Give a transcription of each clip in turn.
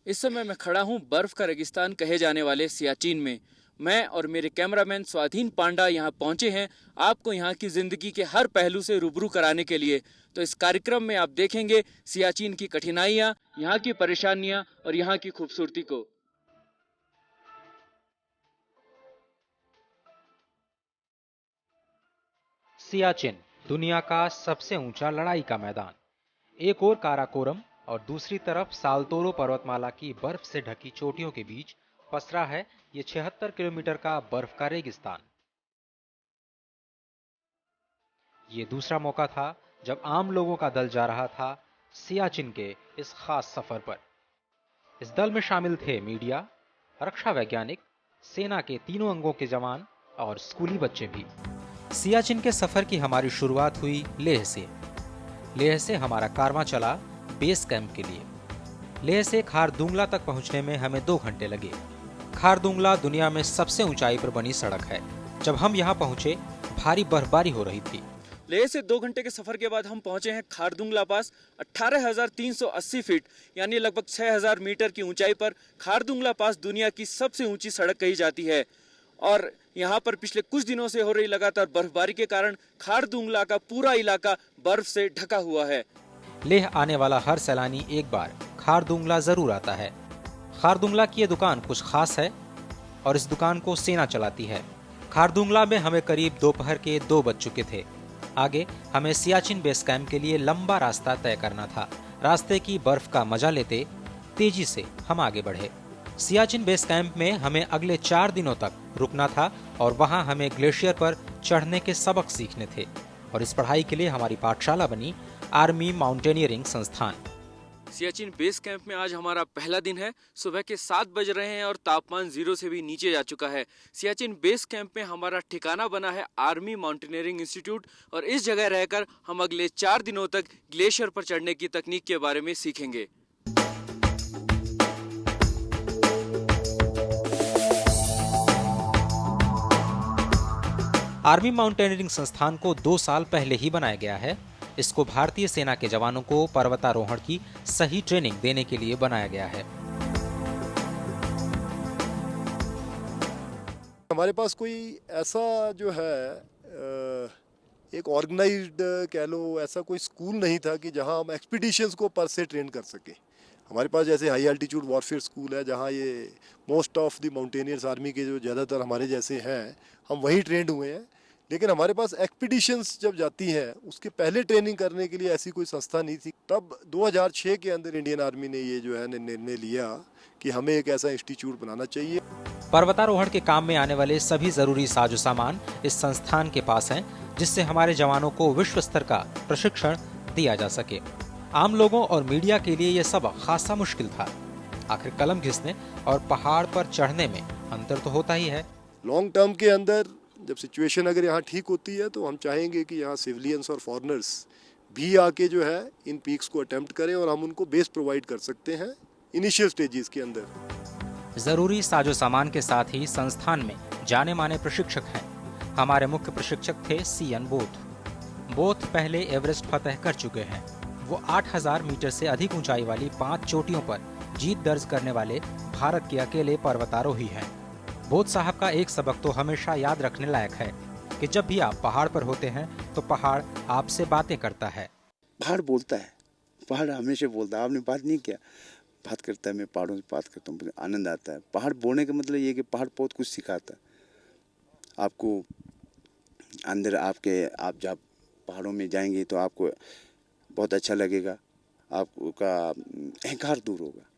इस समय मैं खड़ा हूं बर्फ का रेगिस्तान कहे जाने वाले सियाचिन में। मैं और मेरे कैमरामैन स्वाधीन पांडा यहां पहुंचे हैं आपको यहां की जिंदगी के हर पहलू से रूबरू कराने के लिए। तो इस कार्यक्रम में आप देखेंगे सियाचिन की कठिनाइयां, यहां की परेशानियां और यहां की खूबसूरती को। सियाचिन, दुनिया का सबसे ऊंचा लड़ाई का मैदान। एक ओर काराकोरम और दूसरी तरफ सालतोरो पर्वतमाला की बर्फ से ढकी चोटियों के बीच पसरा है ये 76 किलोमीटर का बर्फ का रेगिस्तान। ये दूसरा मौका था जब आम लोगों का दल जा रहा था सियाचिन के इस खास सफर पर। इस दल में शामिल थे मीडिया, रक्षा वैज्ञानिक, सेना के तीनों अंगों के जवान और स्कूली बच्चे भी। सियाचिन के सफर की हमारी शुरुआत हुई लेह से। लेह से हमारा कारवां चला बेस कैंप के लिए। लेह से खारदुंगला तक पहुंचने में हमें 2 घंटे लगे। खारदुंगला दुनिया में सबसे ऊंचाई पर बनी सड़क है। जब हम यहां पहुंचे, भारी बर्फबारी हो रही थी। लेह से 2 घंटे के सफर के बाद हम पहुंचे हैं खारदुंगला पास। 18,380 फीट यानी लगभग 6,000 मीटर की ऊंचाई पर खारदुंगला पास दुनिया की सबसे ऊंची सड़क कही जाती है। और यहाँ पर पिछले कुछ दिनों से हो रही लगातार बर्फबारी के कारण खारदुंगला का पूरा इलाका बर्फ से ढका हुआ है। लेह आने वाला हर सैलानी एक बार खारदुंगला जरूर आता है। खारदुंगला की ये दुकान कुछ खास है और इस दुकान को सेना चलाती है। खारदुंगला में हमें करीब दोपहर के 2 बज चुके थे। आगे हमें सियाचिन बेस कैंप के लिए लंबा रास्ता तय करना था। रास्ते की बर्फ का मजा लेते तेजी से हम आगे बढ़े। सियाचिन बेस कैंप में हमें अगले 4 दिनों तक रुकना था और वहां हमें ग्लेशियर पर चढ़ने के सबक सीखने थे। और इस पढ़ाई के लिए हमारी पाठशाला बनी आर्मी माउंटेनियरिंग संस्थान। सियाचिन बेस कैंप में आज हमारा पहला दिन है। सुबह के 7 बज रहे हैं और तापमान 0 से भी नीचे जा चुका है। सियाचिन बेस कैंप में हमारा ठिकाना बना है आर्मी माउंटेनियरिंग इंस्टीट्यूट और इस जगह रहकर हम अगले 4 दिनों तक ग्लेशियर पर चढ़ने की तकनीक के बारे में सीखेंगे। आर्मी माउंटेनियरिंग संस्थान को 2 साल पहले ही बनाया गया है। इसको भारतीय सेना के जवानों को पर्वतारोहण की सही ट्रेनिंग देने के लिए बनाया गया है। हमारे पास कोई ऐसा जो है एक ऑर्गेनाइज्ड कह लो ऐसा कोई स्कूल नहीं था कि जहां हम एक्सपीडिशंस को पर से ट्रेन कर सके। हमारे पास जैसे हाई एल्टीट्यूड वॉरफेयर स्कूल है जहां ये most of the mountaineers army के जो ज़्यादातर हमारे जैसे हैं हम वहीं ट्रेंड हुए हैं। लेकिन हमारे पास एक्सपीडिशंस जब जाती हैं उसके पहले ट्रेनिंग करने के लिए ऐसी कोई संस्था नहीं थी। तब 2006 के अंदर इंडियन आर्मी ने ये जो है निर्णय लिया कि हमें एक ऐसा इंस्टीट्यूट बनाना चाहिए। पर्वतारोहण के काम में आने वाले सभी जरूरी साजो सामान इस संस्थान के पास हैं, जिससे हमारे जवानों को विश्व स्तर का प्रशिक्षण दिया जा सके। आम लोगों और मीडिया के लिए यह सबक खासा मुश्किल था। आखिर कलम घिसने और पहाड़ पर चढ़ने में अंतर तो होता ही है। लॉन्ग टर्म के अंदर जब सिचुएशन अगर यहाँ ठीक होती है तो हम चाहेंगे कि यहाँ सिविलियंस और फॉरेनर्स भी आके जो है इन पीक्स को अटेम्प्ट करें और हम उनको बेस प्रोवाइड कर सकते हैं इनिशियल स्टेजेस के अंदर। जरूरी साजो सामान के साथ ही संस्थान में जाने माने प्रशिक्षक हैं। हमारे मुख्य प्रशिक्षक थे सीएन बोथ। बोथ पहले एवरेस्ट फतह कर चुके हैं। वो 8,000 मीटर से अधिक ऊंचाई वाली 5 चोटियों पर जीत दर्ज करने वाले भारत के अकेले पर्वतारोही हैं। बोथ साहब का एक सबक तो हमेशा याद रखने लायक है कि जब भी आप पहाड़ पर होते हैं तो पहाड़ आपसे बातें करता है। पहाड़ बोलता है, पहाड़ हमेशा बोलता है। आपने बात नहीं किया, बात करता है। मैं पहाड़ों से बात करता हूँ, आनंद आता है। पहाड़ बोलने का मतलब ये कि पहाड़ बहुत कुछ सिखाता है आपको। अंदर आप जब पहाड़ों में जाएंगे तो आपको बहुत अच्छा लगेगा। आपका अहंकार दूर होगा।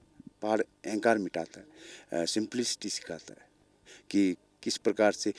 पहाड़ अहंकार मिटाता है, सिंपलिसिटी सिखाता है कि किस प्रकार से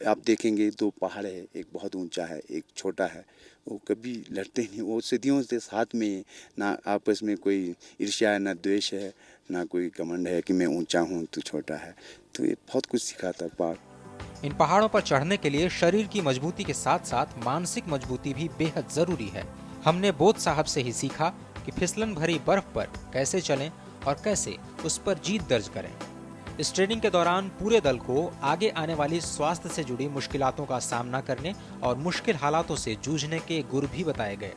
आप देखेंगे 2 पहाड़ है, एक बहुत ऊंचा है, एक छोटा है। वो कभी लड़ते नहीं, वो सदियों से साथ में है। ना आपस में कोई ईर्ष्या है, ना द्वेष है, ना कोई घमंड है कि मैं ऊंचा हूँ तो छोटा है। तो ये बहुत कुछ सिखाता है पहाड़। इन पहाड़ों पर चढ़ने के लिए शरीर की मजबूती के साथ साथ मानसिक मजबूती भी बेहद जरूरी है। हमने बोथ साहब से ही सीखा कि फिसलन भरी बर्फ पर कैसे चलें और कैसे उस पर जीत दर्ज करें। इस ट्रेनिंग के दौरान पूरे दल को आगे आने वाली स्वास्थ्य से जुड़ी मुश्किलातों का सामना करने और मुश्किल हालातों से जूझने के गुर भी बताए गए।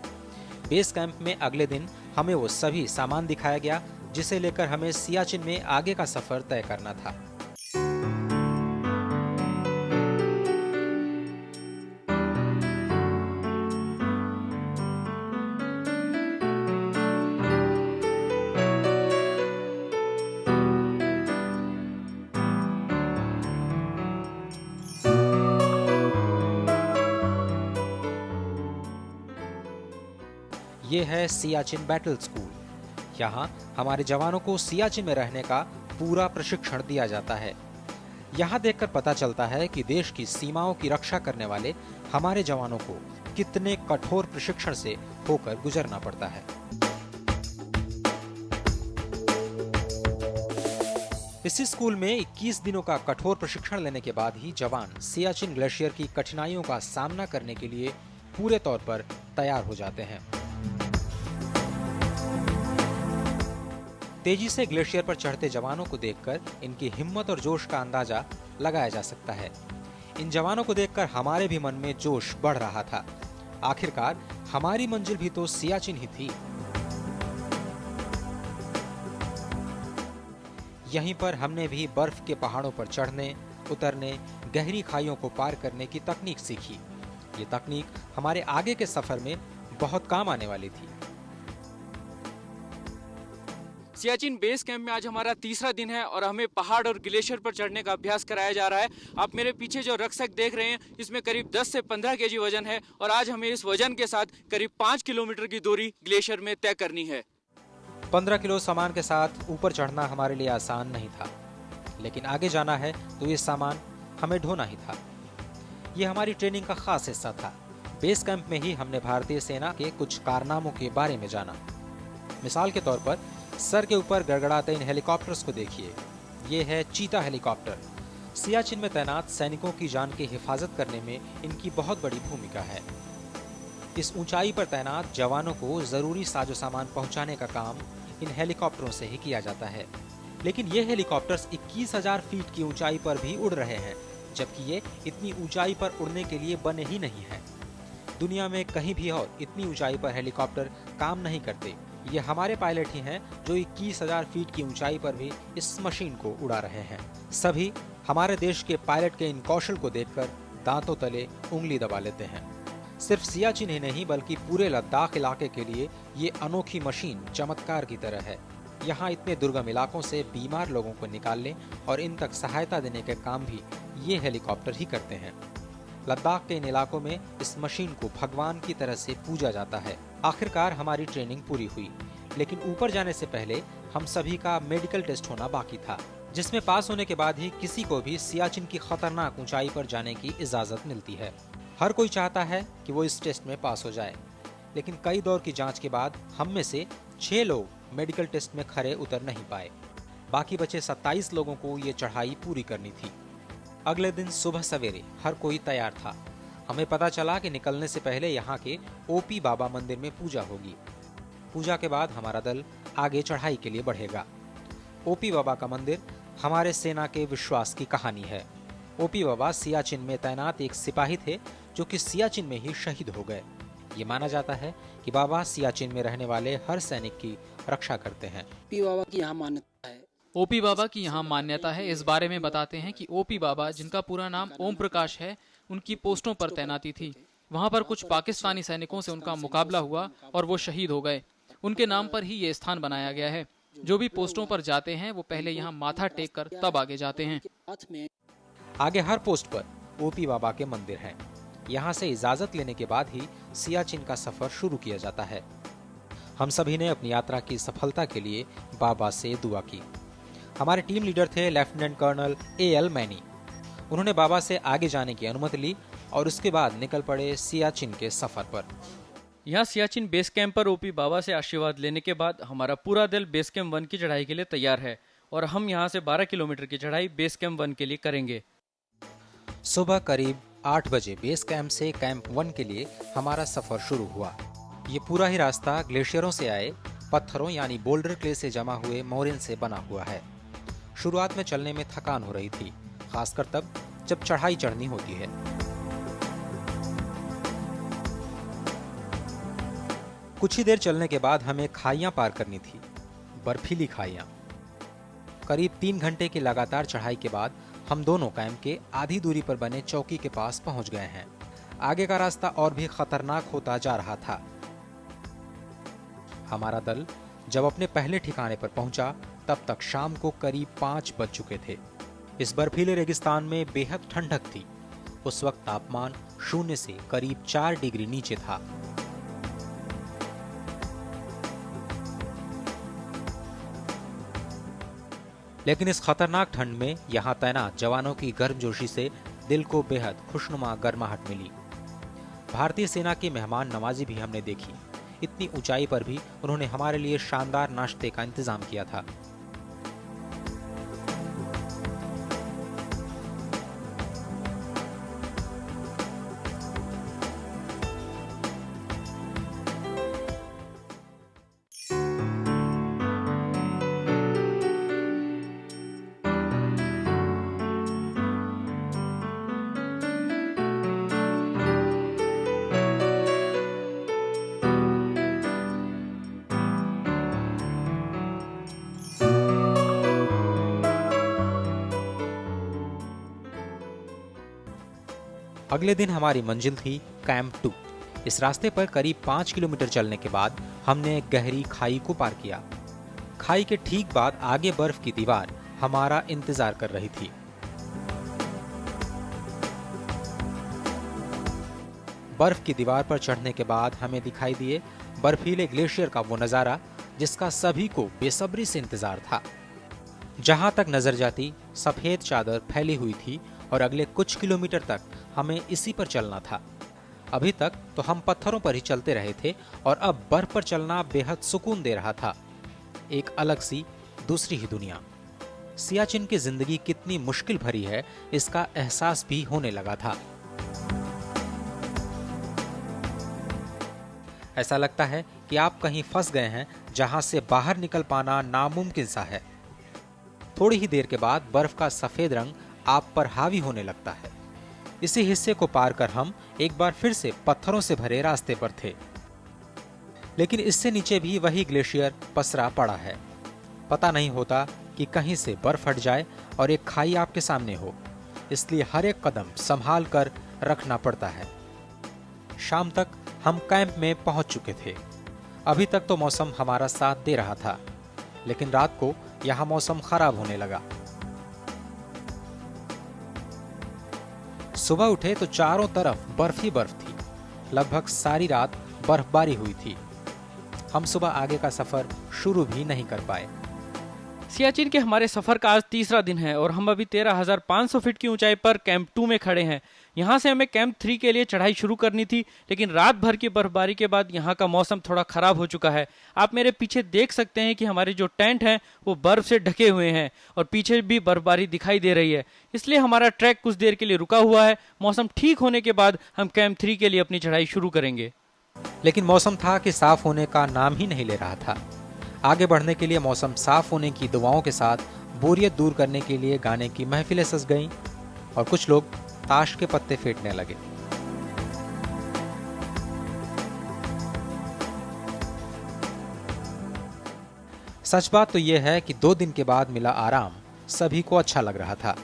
बेस कैंप में अगले दिन हमें वो सभी सामान दिखाया गया जिसे लेकर हमें सियाचिन में आगे का सफर तय करना था। ये है सियाचिन बैटल स्कूल। यहाँ हमारे जवानों को सियाचिन में रहने का पूरा प्रशिक्षण दिया जाता है। यहाँ देखकर पता चलता है कि देश की सीमाओं की रक्षा करने वाले हमारे जवानों को कितने कठोर प्रशिक्षण से होकर गुजरना पड़ता है। इसी स्कूल में 21 दिनों का कठोर प्रशिक्षण लेने के बाद ही जवान सियाचिन ग्लेशियर की कठिनाइयों का सामना करने के लिए पूरे तौर पर तैयार हो जाते हैं। तेजी से ग्लेशियर पर चढ़ते जवानों को देखकर इनकी हिम्मत और जोश का अंदाजा लगाया जा सकता है। इन जवानों को देखकर हमारे भी मन में जोश बढ़ रहा था। आखिरकार हमारी मंजिल भी तो सियाचिन ही थी। यहीं पर हमने भी बर्फ के पहाड़ों पर चढ़ने, उतरने, गहरी खाइयों को पार करने की तकनीक सीखी। ये तकनीक हमारे आगे के सफर में बहुत काम आने वाली थी। सियाचिन बेस कैंप में आज हमारा तीसरा दिन है और हमें पहाड़ और ग्लेशियर पर चढ़ने का अभ्यास कराया जा रहा है। आप मेरे पीछे जो रक्सक देख रहे हैं, इसमें करीब 10 से 15 केजी वजन है और आज हमें इस वजन के साथ करीब 5 किलोमीटर की दूरी ग्लेशियर में तय करनी है। 15 किलो सामान के साथ ऊपर चढ़ना हमारे लिए आसान नहीं था, लेकिन आगे जाना है तो ये सामान हमें ढोना ही था। ये हमारी ट्रेनिंग का खास हिस्सा था। बेस कैंप में ही हमने भारतीय सेना के कुछ कारनामों के बारे में जाना। मिसाल के तौर पर सर के ऊपर गड़गड़ाते इन हेलीकॉप्टर्स को देखिए। ये है चीता हेलीकॉप्टर। सियाचिन में तैनात सैनिकों की जान की हिफाजत करने में इनकी बहुत बड़ी भूमिका है। इस ऊंचाई पर तैनात जवानों को जरूरी साजो सामान पहुंचाने का काम इन हेलीकॉप्टरों से ही किया जाता है। लेकिन ये हेलीकॉप्टर्स 21,000 फीट की ऊंचाई पर भी उड़ रहे हैं, जबकि ये इतनी ऊंचाई पर उड़ने के लिए बने ही नहीं हैं। दुनिया में कहीं भी और इतनी ऊंचाई पर हेलीकॉप्टर काम नहीं करते। ये हमारे पायलट ही हैं जो 21,000 फीट की ऊंचाई पर भी इस मशीन को उड़ा रहे हैं। सभी हमारे देश के पायलट के इन कौशल को देखकर दांतों तले उंगली दबा लेते हैं। सिर्फ सियाचिन ही नहीं बल्कि पूरे लद्दाख इलाके के लिए ये अनोखी मशीन चमत्कार की तरह है। यहाँ इतने दुर्गम इलाकों से बीमार लोगों को निकालने और इन तक सहायता देने के काम भी ये हेलीकॉप्टर ही करते हैं। लद्दाख के इन इलाकों में इस मशीन को भगवान की तरह से पूजा जाता है। आखिरकार हमारी ट्रेनिंग पूरी हुई, लेकिन ऊपर जाने से पहले हम सभी का मेडिकल टेस्ट होना बाकी था, जिसमें पास होने के बाद ही किसी को भी सियाचिन की खतरनाक ऊंचाई पर जाने की इजाजत मिलती है। हर कोई चाहता है कि वो इस टेस्ट में पास हो जाए, लेकिन कई दौर की जांच के बाद हम में से 6 लोग मेडिकल टेस्ट में खरे उतर नहीं पाए। बाकी बचे 27 लोगों को ये चढ़ाई पूरी करनी थी। अगले दिन सुबह सवेरे हर कोई तैयार था। हमें पता चला कि निकलने से पहले यहाँ के ओपी बाबा मंदिर में पूजा होगी। पूजा के बाद हमारा दल आगे चढ़ाई के लिए बढ़ेगा। ओपी बाबा का मंदिर हमारे सेना के विश्वास की कहानी है। ओपी बाबा सियाचिन में तैनात एक सिपाही थे जो कि सियाचिन में ही शहीद हो गए। ये माना जाता है कि बाबा सियाचिन में रहने वाले हर सैनिक की रक्षा करते हैं। ओपी बाबा की यहाँ मान्यता है। ओपी बाबा की यहाँ मान्यता है। इस बारे में बताते हैं कि ओपी बाबा, जिनका पूरा नाम ओम प्रकाश है, उनकी पोस्टों पर तैनाती थी। वहाँ पर कुछ पाकिस्तानी सैनिकों से उनका मुकाबला हुआ और वो शहीद हो गए। उनके नाम पर ही ये स्थान बनाया गया है। जो भी पोस्टों पर जाते हैं वो पहले यहाँ माथा टेक कर तब आगे जाते हैं। आगे हर पोस्ट पर ओपी बाबा के मंदिर हैं। यहाँ से इजाजत लेने के बाद ही सियाचिन का सफर शुरू किया जाता है। हम सभी ने अपनी यात्रा की सफलता के लिए बाबा से दुआ की। हमारे टीम लीडर थे लेफ्टिनेंट कर्नल AL मैनी। उन्होंने बाबा से आगे जाने की अनुमति ली और उसके बाद निकल पड़े सियाचिन के सफर पर। यहाँ सियाचिन बेस कैंप पर ओपी बाबा से आशीर्वाद लेने के बाद हमारा पूरा दल बेस कैंप 1 की चढ़ाई के लिए तैयार है और हम यहाँ से 12 किलोमीटर की चढ़ाई बेस कैंप 1 के लिए करेंगे। सुबह करीब 8 बजे बेस कैंप से कैंप 1 के लिए हमारा सफर शुरू हुआ। ये पूरा ही रास्ता ग्लेशियरों से आए पत्थरों यानी बोल्डर क्ले से जमा हुए मोरेन से बना हुआ है। शुरुआत में चलने में थकान हो रही थी, खासकर तब जब चढ़ाई चढ़नी होती है। कुछ ही देर चलने के बाद हमें खाइयां पार करनी थी। बर्फीली खाइयां। करीब 3 घंटे की लगातार चढ़ाई के बाद हम दोनों कैंप के आधी दूरी पर बने चौकी के पास पहुंच गए हैं। आगे का रास्ता और भी खतरनाक होता जा रहा था। हमारा दल जब अपने पहले ठिकाने पर पहुंचा तब तक शाम को करीब 5 बज चुके थे। इस बर्फीले रेगिस्तान में बेहद ठंडक थी। उस वक्त तापमान 0 से करीब 4 डिग्री नीचे था। लेकिन इस खतरनाक ठंड में यहाँ तैनात जवानों की गर्मजोशी से दिल को बेहद खुशनुमा गर्माहट मिली। भारतीय सेना की मेहमान नवाजी भी हमने देखी। इतनी ऊंचाई पर भी उन्होंने हमारे लिए शानदार नाश्ते का इंतजाम किया था। अगले दिन हमारी मंजिल थी कैंप 2। इस रास्ते पर करीब 5 किलोमीटर चलने के बाद हमने एक गहरी खाई को पार किया। खाई के ठीक बाद आगे बर्फ की दीवार हमारा इंतजार कर रही थी। बर्फ की दीवार पर चढ़ने के बाद हमें दिखाई दिए बर्फीले ग्लेशियर का वो नजारा जिसका सभी को बेसब्री से इंतजार था। जहां तक नजर जाती सफेद चादर फैली हुई थी और अगले कुछ किलोमीटर तक हमें इसी पर चलना था। अभी तक तो हम पत्थरों पर ही चलते रहे थे और अब बर्फ पर चलना बेहद सुकून दे रहा था। एक अलग सी दूसरी ही दुनिया। सियाचिन की जिंदगी कितनी मुश्किल भरी है इसका एहसास भी होने लगा था। ऐसा लगता है कि आप कहीं फंस गए हैं जहां से बाहर निकल पाना नामुमकिन सा है। थोड़ी ही देर के बाद बर्फ का सफेद रंग आप पर हावी होने लगता है। इसी हिस्से को पार कर हम एक बार फिर से पत्थरों से भरे रास्ते पर थे, लेकिन इससे नीचे भी वही ग्लेशियर पसरा पड़ा है। पता नहीं होता कि कहीं से बर्फ हट जाए और एक खाई आपके सामने हो, इसलिए हर एक कदम संभाल कर रखना पड़ता है। शाम तक हम कैंप में पहुंच चुके थे। अभी तक तो मौसम हमारा साथ दे रहा था, लेकिन रात को यहां मौसम खराब होने लगा। सुबह उठे तो चारों तरफ बर्फ ही बर्फ थी। लगभग सारी रात बर्फबारी हुई थी। हम सुबह आगे का सफर शुरू भी नहीं कर पाए। सियाचिन के हमारे सफर का आज तीसरा दिन है और हम अभी 13,500 फीट की ऊंचाई पर कैंप 2 में खड़े हैं। यहाँ से हमें कैंप 3 के लिए चढ़ाई शुरू करनी थी, लेकिन रात भर की बर्फबारी के बाद यहाँ का मौसम थोड़ा खराब हो चुका है। आप मेरे पीछे देख सकते हैं कि हमारे जो टेंट हैं वो बर्फ से ढके हुए हैं और पीछे भी बर्फबारी दिखाई दे रही है, इसलिए हमारा ट्रैक कुछ देर के लिए रुका हुआ है। मौसम ठीक होने के बाद हम कैंप 3 के लिए अपनी चढ़ाई शुरू करेंगे। लेकिन मौसम था कि साफ होने का नाम ही नहीं ले रहा था। आगे बढ़ने के लिए मौसम साफ होने की दुआओं के साथ बोरियत दूर करने के लिए गाने की महफिलें सज गईं और कुछ लोग ताश के पत्ते फेंटने लगे। सच बात तो यह है कि 2 दिन के बाद मिला आराम सभी को अच्छा लग रहा था।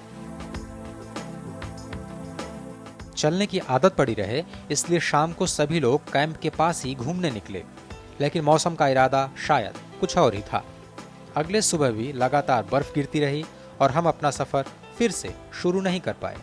चलने की आदत पड़ी रहे, इसलिए शाम को सभी लोग कैंप के पास ही घूमने निकले, लेकिन मौसम का इरादा शायद कुछ और ही था। अगले सुबह भी लगातार बर्फ गिरती रही और हम अपना सफर फिर से शुरू नहीं कर पाए।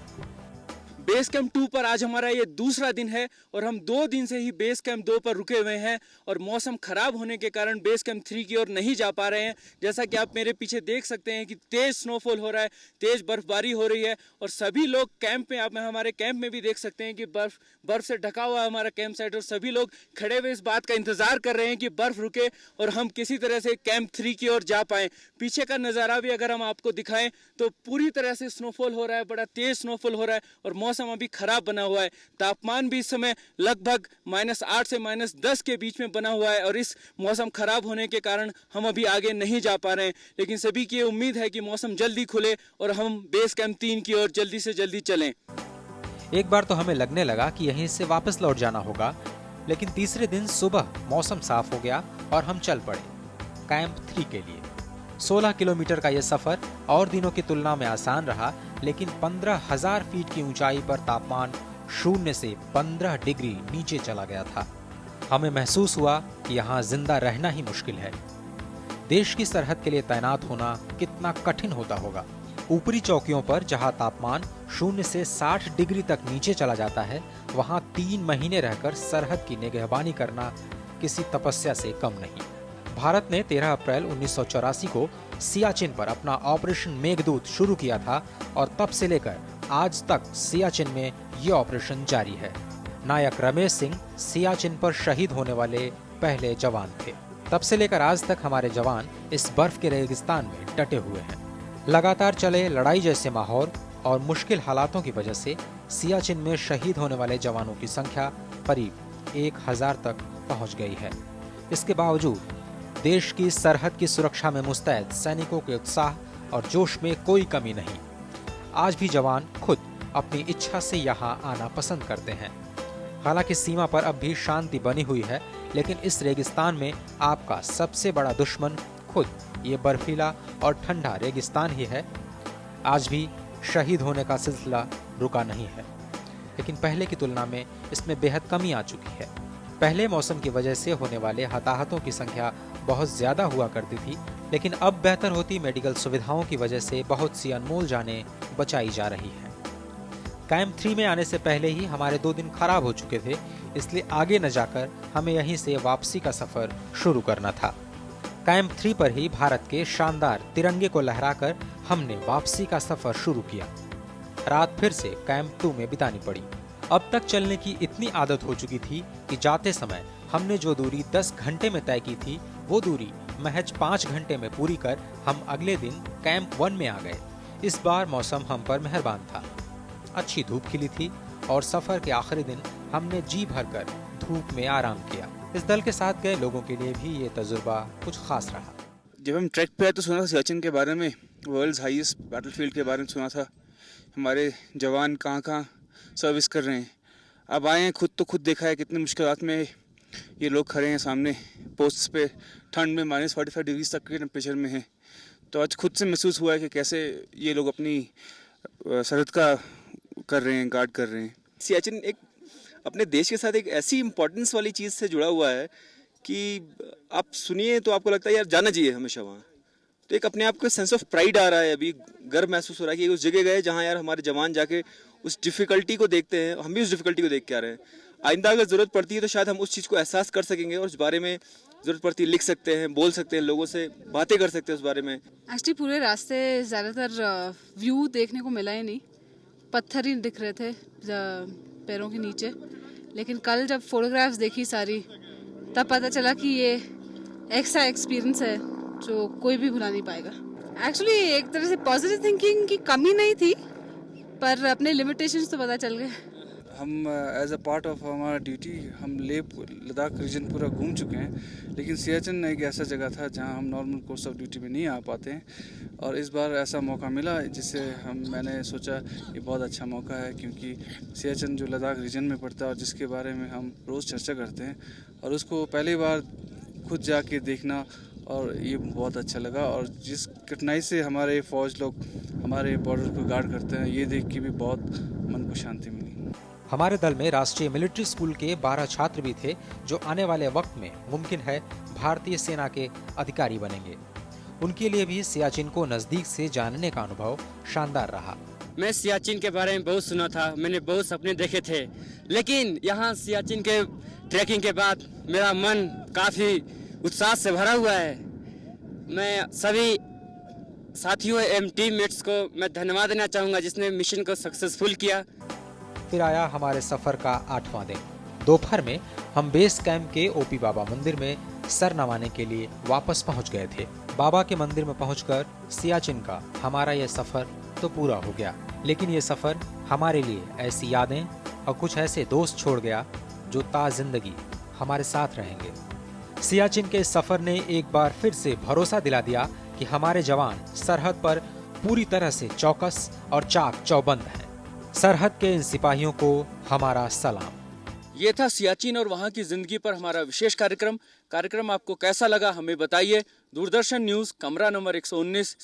बेस कैंप 2 पर आज हमारा ये दूसरा दिन है और हम 2 दिन से ही बेस कैंप 2 पर रुके हुए हैं और मौसम खराब होने के कारण बेस कैंप 3 की ओर नहीं जा पा रहे हैं। जैसा कि आप मेरे पीछे देख सकते हैं कि तेज स्नोफॉल हो रहा है, तेज बर्फबारी हो रही है और सभी लोग कैंप में, आप हमारे कैंप में भी देख सकते हैं कि बर्फ से ढका हुआ है हमारा कैंप साइट और सभी लोग खड़े हुए इस बात का इंतजार कर रहे हैं कि बर्फ रुके और हम किसी तरह से कैंप 3 की ओर जा पाएं। पीछे का नज़ारा भी अगर हम आपको दिखाएं तो पूरी तरह से स्नोफॉल हो रहा है, बड़ा तेज स्नोफॉल हो रहा है और मौसम अभी खराब बना हुआ है। तापमान भी इस समय लगभग -8 से -10 के बीच में बना हुआ है और इस मौसम खराब होने के कारण हम अभी आगे नहीं जा पा रहे हैं, लेकिन सभी की उम्मीद है कि मौसम जल्दी खुले और हम बेस कैंप 3 की ओर जल्दी से जल्दी चलें। एक बार तो हमें लगने लगा कि यहीं से वापस लौट जाना होगा, लेकिन तीसरे दिन सुबह मौसम साफ हो गया और हम चल पड़े। कैंप 3 के लिए। 16 किलोमीटर का यह सफर और दिनों की तुलना में आसान रहा, लेकिन 15,000 फीट की ऊंचाई पर तापमान 0 से 15 डिग्री नीचे चला गया था। हमें महसूस हुआ कि यहाँ जिंदा रहना ही मुश्किल है। देश की सरहद के लिए तैनात होना कितना कठिन होता होगा। ऊपरी चौकियों पर जहां तापमान 0 से 60 डिग्री तक नीचे चला जाता है, वहां 3 महीने रहकर सरहद की निगहबानी करना किसी तपस्या से कम नहीं। भारत ने 13 अप्रैल 1984 को सियाचिन पर अपना ऑपरेशन मेघदूत शुरू किया था और तब से लेकर आज तक सियाचिन में ये ऑपरेशन जारी है। नायक रमेश सिंह सियाचिन पर शहीद होने वाले पहले जवान थे। तब से लेकर आज तक हमारे जवान इस बर्फ के रेगिस्तान में डटे हुए हैं। लगातार चले लड़ाई जैसे माहौल और मुश्किल हालातों की वजह से सियाचिन में शहीद होने वाले जवानों की संख्या करीब 1000 तक पहुंच गई है। इसके बावजूद देश की सरहद की सुरक्षा में मुस्तैद सैनिकों के उत्साह और जोश में कोई कमी नहीं। आज भी जवान खुद अपनी इच्छा से यहाँ आना पसंद करते हैं। हालांकि सीमा पर अब भी शांति बनी हुई है, लेकिन इस रेगिस्तान में आपका सबसे बड़ा दुश्मन खुद ये बर्फीला और ठंडा रेगिस्तान ही है। आज भी शहीद होने का सिलसिला रुका नहीं है, लेकिन पहले की तुलना में इसमें बेहद कमी आ चुकी है। पहले मौसम की वजह से होने वाले हताहतों की संख्या बहुत ज्यादा हुआ करती थी, लेकिन अब बेहतर होती मेडिकल सुविधाओं की वजह से बहुत सी अनमोल जानें बचाई जा रही हैं। कैंप 3 में आने से पहले ही हमारे 2 दिन खराब हो चुके थे, इसलिए आगे न जाकर हमें यहीं से वापसी का सफर शुरू करना था। कैंप 3 पर ही भारत के शानदार तिरंगे को लहराकर हमने वापसी का सफर शुरू किया। रात फिर से कैंप 2 में बितानी पड़ी। अब तक चलने की इतनी आदत हो चुकी थी कि जाते समय हमने जो दूरी 10 घंटे में तय की थी, वो दूरी महज 5 घंटे में पूरी कर हम अगले दिन कैंप 1 में आ गए। इस बार मौसम हम पर मेहरबान था। अच्छी धूप खिली थी और सफर के आखिरी दिन हमने जी भरकर धूप में आराम किया। इस दल के साथ गए लोगों के लिए भी ये तजुर्बा कुछ खास रहा। जब हम ट्रैक पे आए तो सुना था सियाचिन के बारे में, वर्ल्ड्स हाईएस्ट बैटलफील्ड के बारे में सुना था। हमारे जवान कहाँ कहाँ सर्विस कर रहे हैं। अब आए हैं, खुद देखा है कितनी मुश्किलात में ये लोग खड़े हैं सामने पोस्ट्स पे, ठंड में -45 डिग्री तक के टेम्परेचर में है। तो आज खुद से महसूस हुआ है कि कैसे ये लोग अपनी सरहद का कर रहे हैं, गार्ड कर रहे हैं। सियाचिन एक अपने देश के साथ एक ऐसी इम्पोर्टेंस वाली चीज़ से जुड़ा हुआ है कि आप सुनिए तो आपको लगता है यार जाना चाहिए हमेशा वहाँ। तो एक अपने आप को सेंस ऑफ प्राइड आ रहा है, अभी गर्व महसूस हो रहा है कि उस जगह गए जहाँ यार हमारे जवान जाके उस डिफ़िकल्टी को देखते हैं, हम भी उस डिफ़िकल्टी को देख के आ रहे हैं। आइंदा अगर ज़रूरत पड़ती है तो शायद हम उस चीज़ को एहसास कर सकेंगे और उस बारे में ज़रूरत पड़ती है लिख सकते हैं, बोल सकते हैं, लोगों से बातें कर सकते हैं उस बारे में। एक्चुअली पूरे रास्ते ज़्यादातर व्यू देखने को मिला ही नहीं, पत्थर ही दिख रहे थे पैरों के नीचे। लेकिन कल जब फोटोग्राफ्स देखी सारी, तब पता चला कि ये ऐसा एक्सपीरियंस है जो कोई भी भुला नहीं पाएगा। एक्चुअली एक तरह से पॉजिटिव थिंकिंग की कमी नहीं थी, पर अपने लिमिटेशंस तो पता चल गए। हम एज अ पार्ट ऑफ हमारा ड्यूटी हम लेह लद्दाख रीजन पूरा घूम चुके हैं, लेकिन सियाचिन एक ऐसा जगह था जहां हम नॉर्मल कोर्स ऑफ ड्यूटी में नहीं आ पाते हैं। और इस बार ऐसा मौका मिला जिससे मैंने सोचा ये बहुत अच्छा मौका है, क्योंकि सियाचिन जो लद्दाख रीजन में पड़ता है और जिसके बारे में हम रोज़ चर्चा करते हैं, और उसको पहली बार खुद जाके देखना और ये बहुत अच्छा लगा। और जिस कठिनाई से हमारे फ़ौज लोग हमारे बॉर्डर को गार्ड करते हैं, ये देख के भी बहुत मन को शांति मिली। हमारे दल में राष्ट्रीय मिलिट्री स्कूल के 12 छात्र भी थे, जो आने वाले वक्त में मुमकिन है भारतीय सेना के अधिकारी बनेंगे। उनके लिए भी सियाचिन को नजदीक से जानने का अनुभव शानदार रहा। मैं सियाचिन के बारे में बहुत सुना था, मैंने बहुत सपने देखे थे, लेकिन यहाँ सियाचिन के ट्रैकिंग के बाद मेरा मन काफ़ी उत्साह से भरा हुआ है। मैं सभी साथियों एवं टीममेट्स को मैं धन्यवाद देना चाहूँगा जिसने मिशन को सक्सेसफुल किया। फिर आया हमारे सफर का 8वां दिन। दोपहर में हम बेस कैंप के ओपी बाबा मंदिर में सर नवाने के लिए वापस पहुंच गए थे। बाबा के मंदिर में पहुंचकर सियाचिन का हमारा यह सफर तो पूरा हो गया, लेकिन ये सफर हमारे लिए ऐसी यादें और कुछ ऐसे दोस्त छोड़ गया जो ता जिंदगी हमारे साथ रहेंगे। सियाचिन के इस सफर ने एक बार फिर से भरोसा दिला दिया कि हमारे जवान सरहद पर पूरी तरह से चौकस और चाक चौबंद हैं। सरहद के इन सिपाहियों को हमारा सलाम। ये था सियाचिन और वहाँ की जिंदगी पर हमारा विशेष कार्यक्रम आपको कैसा लगा हमें बताइए। दूरदर्शन न्यूज़, कमरा नंबर 119।